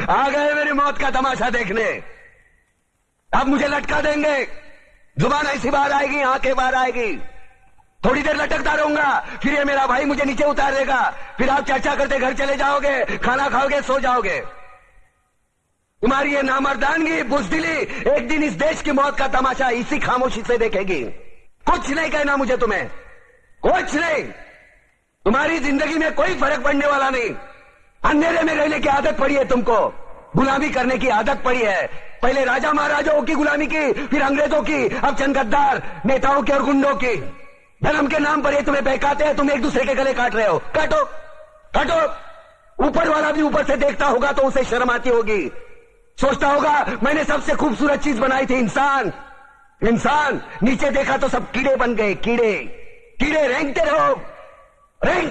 आ गए मेरी मौत का तमाशा देखने। अब मुझे लटका देंगे, जुबान ऐसी बाहर आएगी, आंखें बाहर आएगी, थोड़ी देर लटकता रहूंगा, फिर ये मेरा भाई मुझे नीचे उतार देगा, फिर आप चर्चा करते घर चले जाओगे, खाना खाओगे, सो जाओगे। तुम्हारी ये नामर्दानगी, बुज़दिली एक दिन इस देश की मौत का तमाशा इसी खामोशी से देखेगी। कुछ नहीं कहना मुझे, तुम्हें कुछ नहीं। तुम्हारी जिंदगी में कोई फर्क पड़ने वाला नहीं। अंधेरे में रहने की आदत पड़ी है तुमको, गुलामी करने की आदत पड़ी है। पहले राजा महाराजाओं की गुलामी की, फिर अंग्रेजों की, अब चंद गद्दार नेताओं की और गुंडों की। धर्म के नाम पर ये तुम्हें बहकाते हैं, तुम एक दूसरे के गले काट रहे हो। काटो काटो। ऊपर वाला भी ऊपर से देखता होगा तो उसे शर्म आती होगी, सोचता होगा मैंने सबसे खूबसूरत चीज बनाई थी, इंसान। इंसान नीचे देखा तो सब कीड़े बन गए, कीड़े कीड़े। रेंगते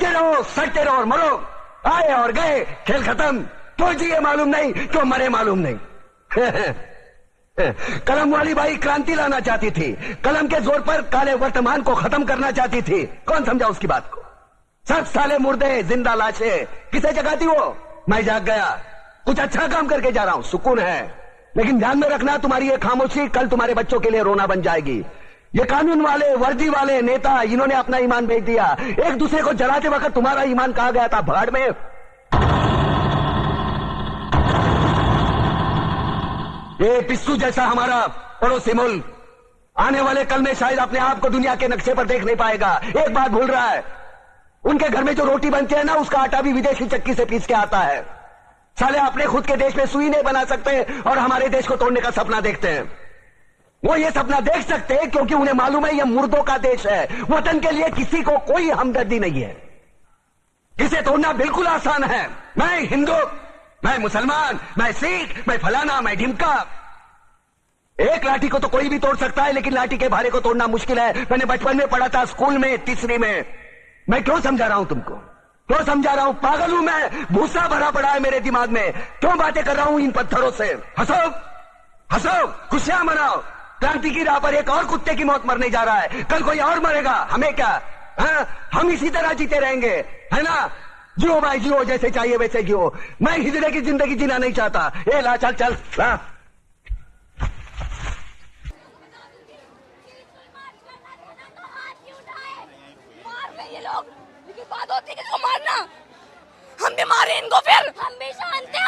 रहो, सटते रहो और मरो। आए और गए, खेल खत्म। क्यों जिए मालूम नहीं, क्यों मरे मालूम नहीं। कलम वाली बाई क्रांति लाना चाहती थी, कलम के जोर पर काले वर्तमान को खत्म करना चाहती थी। कौन समझा उसकी बात को? सब साले मुर्दे, जिंदा लाशें। किसे जगाती वो? मैं जाग गया, कुछ अच्छा काम करके जा रहा हूं, सुकून है। लेकिन ध्यान में रखना, तुम्हारी ये खामोशी कल तुम्हारे बच्चों के लिए रोना बन जाएगी। ये कानून वाले, वर्दी वाले नेता, इन्होंने अपना ईमान बेच दिया। एक दूसरे को जलाते वक्त तुम्हारा ईमान कहां गया था? भाड़ में। ये पिस्सू जैसा हमारा पड़ोसी मुल्क आने वाले कल में शायद अपने आप को दुनिया के नक्शे पर देख नहीं पाएगा। एक बात भूल रहा है, उनके घर में जो रोटी बनती है ना, उसका आटा भी विदेशी चक्की से पीस के आता है। साले अपने खुद के देश में सुई नहीं बना सकते और हमारे देश को तोड़ने का सपना देखते हैं। वो ये सपना देख सकते हैं क्योंकि उन्हें मालूम है ये मुर्दों का देश है। वतन के लिए किसी को कोई हमदर्दी नहीं है। इसे तोड़ना बिल्कुल आसान है। मैं हिंदू, मैं मुसलमान, मैं सिख, मैं फलाना, मैं ढिमका। एक लाठी को तो कोई भी तोड़ सकता है, लेकिन लाठी के भारे को तोड़ना मुश्किल है। मैंने बचपन में पढ़ा था, स्कूल में, तीसरी में। मैं क्यों समझा रहा हूं तुमको? क्यों समझा रहा हूं? पागल हूं मैं? भूसा भरा पड़ा है मेरे दिमाग में। क्यों बातें कर रहा हूं इन पत्थरों से? हंसो हंसो, खुशियां मनाओ। क्रांति की राह पर एक और कुत्ते की मौत मरने जा रहा है, कल कोई और मरेगा। हमें क्या? हम इसी तरह जीते रहेंगे, है ना? जियो भाई जियो, जैसे चाहिए वैसे जियो। मैं हिजड़े की जिंदगी जीना नहीं चाहता। ए ला, चल चल ला। ये लोग, लेकिन बात होती है कि मारना, हम भी मारे इनको, फिर हम भी शांत हैं।